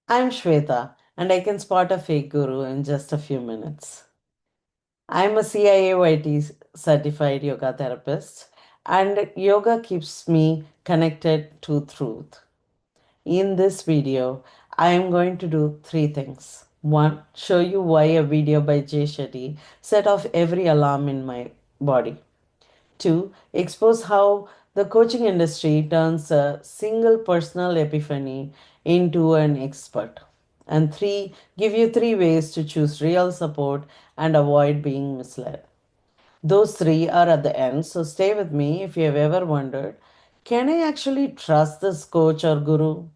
I'm Shweta, and I can spot a fake guru in just a few minutes. I'm a CIAYT certified yoga therapist, and yoga keeps me connected to truth. In this video, I am going to do three things. One, show you why a video by Jay Shetty set off every alarm in my body. Two, expose how the coaching industry turns a single personal epiphany into an expert. And three, give you three ways to choose real support and avoid being misled. Those three are at the end, so stay with me if you have ever wondered, can I actually trust this coach or guru?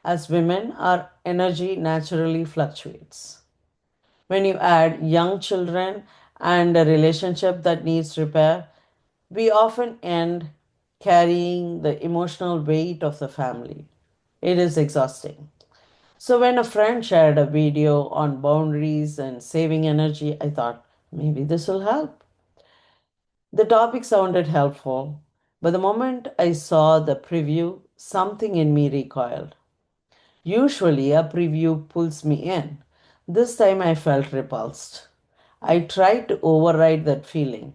As women, our energy naturally fluctuates. When you add young children and a relationship that needs repair, we often end carrying the emotional weight of the family. It is exhausting. So, when a friend shared a video on boundaries and saving energy, I thought maybe this will help. The topic sounded helpful, but the moment I saw the preview, something in me recoiled. Usually, a preview pulls me in. This time, I felt repulsed. I tried to override that feeling.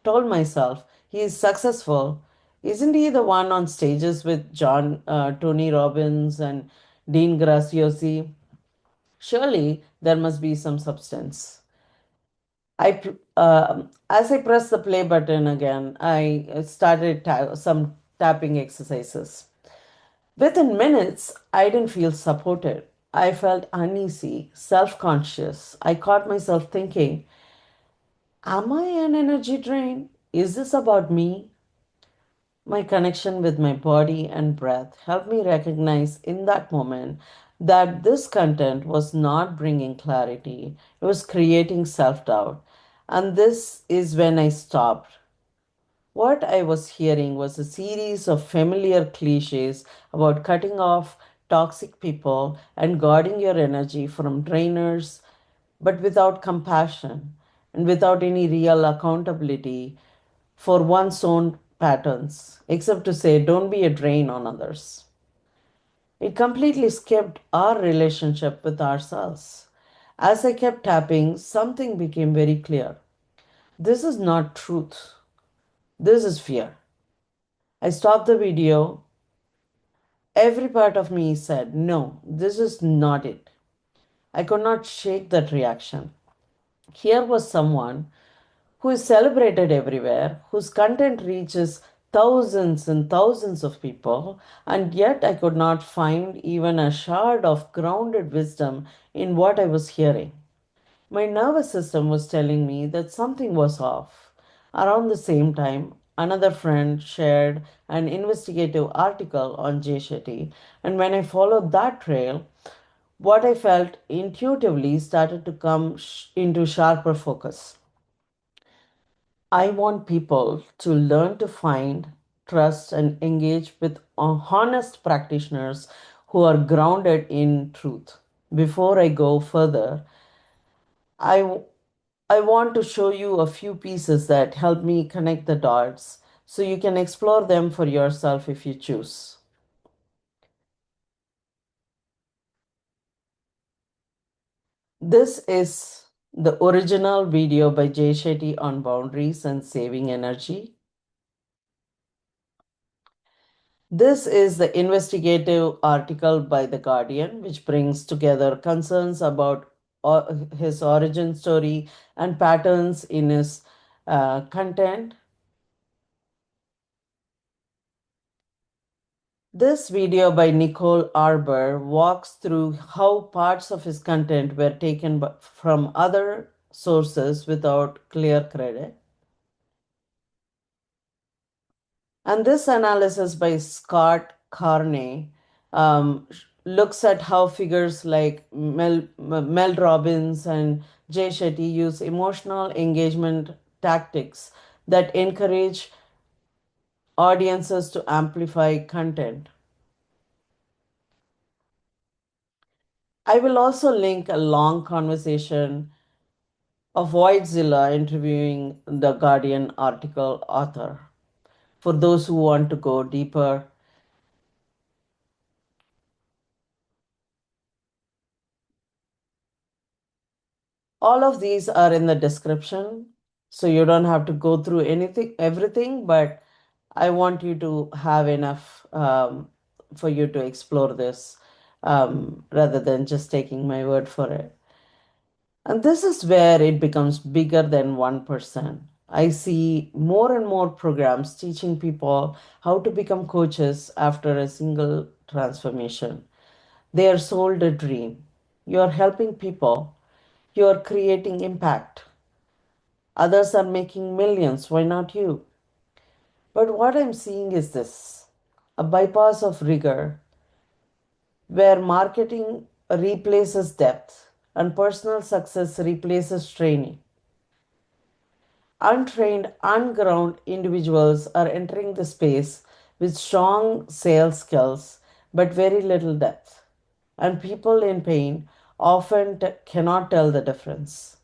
Told myself, he is successful. Isn't he the one on stages with Tony Robbins and Dean Graziosi? Surely there must be some substance. As I pressed the play button again, I started some tapping exercises. Within minutes, I didn't feel supported. I felt uneasy, self conscious. I caught myself thinking, am I an energy drain? Is this about me? My connection with my body and breath helped me recognize in that moment that this content was not bringing clarity, it was creating self doubt. And this is when I stopped. What I was hearing was a series of familiar cliches about cutting off toxic people and guarding your energy from drainers, but without compassion and without any real accountability for one's own patterns, except to say, don't be a drain on others. It completely skipped our relationship with ourselves. As I kept tapping, something became very clear. This is not truth. This is fear. I stopped the video. Every part of me said, no, this is not it. I could not shake that reaction. Here was someone who is celebrated everywhere, whose content reaches thousands and thousands of people, and yet I could not find even a shard of grounded wisdom in what I was hearing. My nervous system was telling me that something was off. Around the same time, another friend shared an investigative article on Jay Shetty, and when I followed that trail, what I felt intuitively started to come into sharper focus. I want people to learn to find, trust, and engage with honest practitioners who are grounded in truth. Before I go further, I, I want to show you a few pieces that help me connect the dots so you can explore them for yourself if you choose. This is the original video by Jay Shetty on boundaries and saving energy. This is the investigative article by The Guardian, which brings together concerns about his origin story and patterns in his content. This video by Nicole Arbour walks through how parts of his content were taken from other sources without clear credit. And this analysis by Scott Carney looks at how figures like Mel Robbins and Jay Shetty use emotional engagement tactics that encourage audiences to amplify content. I will also link a long conversation of Voidzilla interviewing the Guardian article author for those who want to go deeper. All of these are in the description, so you don't have to go through anything, everything, but I want you to have enough for you to explore this rather than just taking my word for it. And this is where it becomes bigger than one person. I see more and more programs teaching people how to become coaches after a single transformation. They are sold a dream. You are helping people, you are creating impact. Others are making millions. Why not you? But what I'm seeing is this: a bypass of rigor where marketing replaces depth and personal success replaces training. Untrained, ungrounded individuals are entering the space with strong sales skills but very little depth. And people in pain often cannot tell the difference.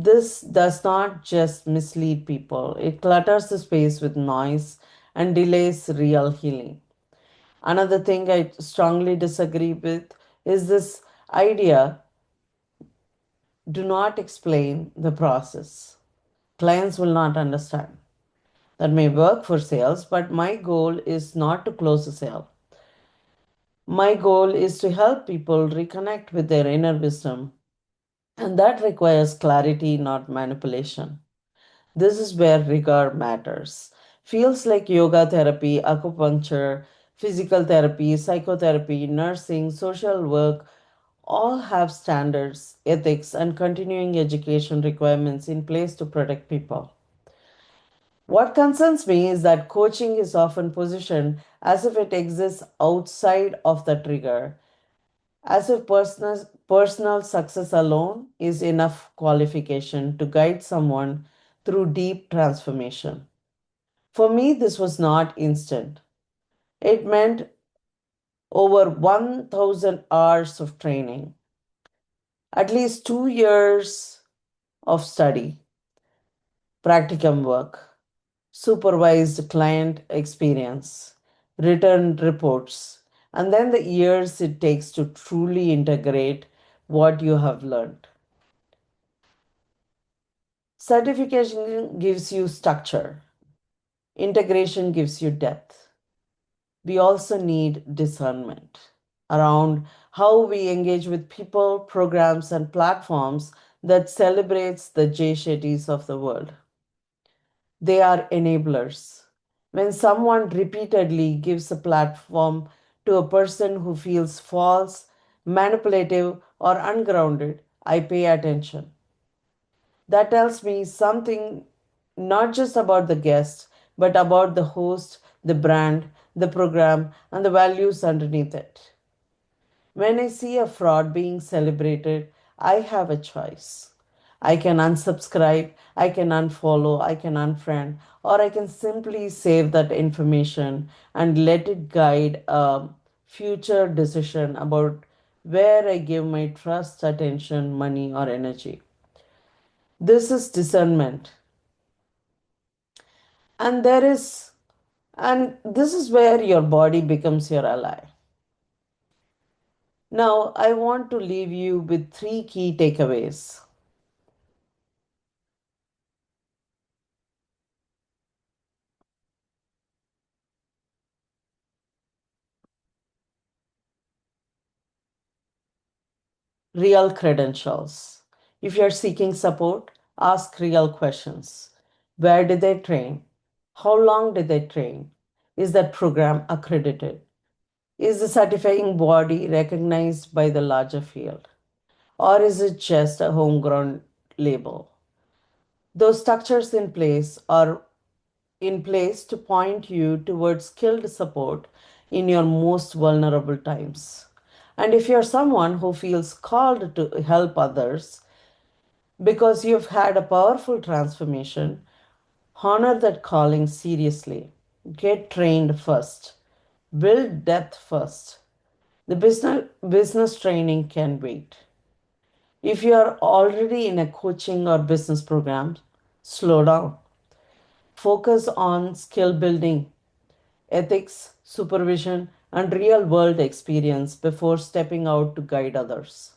This does not just mislead people, it clutters the space with noise and delays real healing. Another thing I strongly disagree with is this idea: do not explain the process. Clients will not understand. That may work for sales, but my goal is not to close a sale. My goal is to help people reconnect with their inner wisdom, and that requires clarity, not manipulation. This is where rigor matters. Fields like yoga therapy, acupuncture, physical therapy, psychotherapy, nursing, social work all have standards, ethics, and continuing education requirements in place to protect people. What concerns me is that coaching is often positioned as if it exists outside of the trigger, as if personal success alone is enough qualification to guide someone through deep transformation. For me, this was not instant. It meant over 1,000 hours of training, at least 2 years of study, practicum work, supervised client experience, written reports, and then the years it takes to truly integrate what you have learned. Certification gives you structure, integration gives you depth. We also need discernment around how we engage with people, programs, and platforms that celebrates the Jay Shettys of the world. They are enablers. When someone repeatedly gives a platform to a person who feels false, manipulative, or ungrounded, I pay attention. That tells me something not just about the guest, but about the host, the brand, the program, and the values underneath it. When I see a fraud being celebrated, I have a choice. I can unsubscribe, I can unfollow, I can unfriend, or I can simply save that information and let it guide a future decision about where I give my trust, attention, money, or energy. This is discernment. And this is where your body becomes your ally. Now, I want to leave you with three key takeaways. Real credentials. If you're seeking support, ask real questions. Where did they train? How long did they train? Is that program accredited? Is the certifying body recognized by the larger field? Or is it just a homegrown label? Those structures in place are in place to point you towards skilled support in your most vulnerable times. And if you're someone who feels called to help others because you've had a powerful transformation, honor that calling seriously. Get trained first, build depth first. The business training can wait. If you are already in a coaching or business program, slow down. Focus on skill building, ethics, supervision, and real world experience before stepping out to guide others.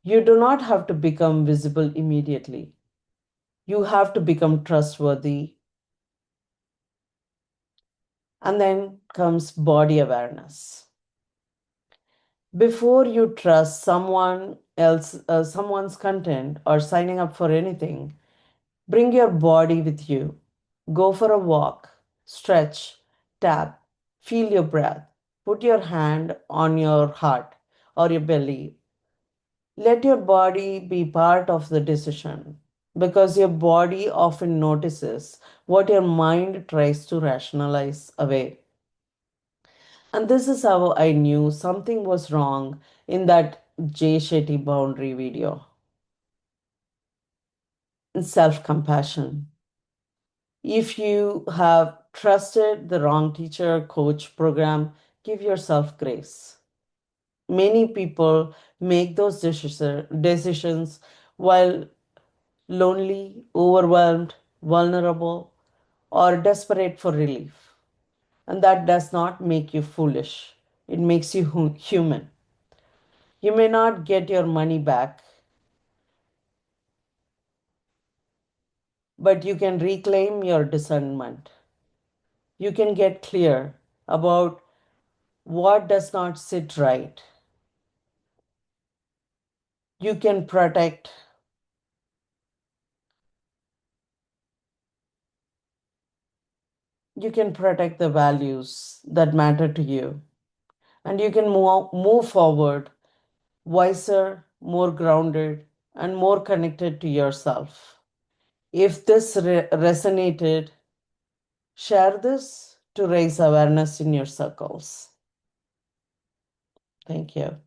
You do not have to become visible immediately. You have to become trustworthy. And then comes body awareness. Before you trust someone's content or signing up for anything, bring your body with you. Go for a walk, stretch, tap, feel your breath. Put your hand on your heart or your belly. Let your body be part of the decision because your body often notices what your mind tries to rationalize away. And this is how I knew something was wrong in that Jay Shetty boundary video. Self compassion. If you have trusted the wrong teacher, coach, program, give yourself grace. Many people make those decisions while lonely, overwhelmed, vulnerable, or desperate for relief. And that does not make you foolish, it makes you human. You may not get your money back, but you can reclaim your discernment. You can get clear about what does not sit right. You can protect you can protect the values that matter to you, and you can move forward wiser, more grounded, and more connected to yourself. If this resonated, share this to raise awareness in your circles. Thank you.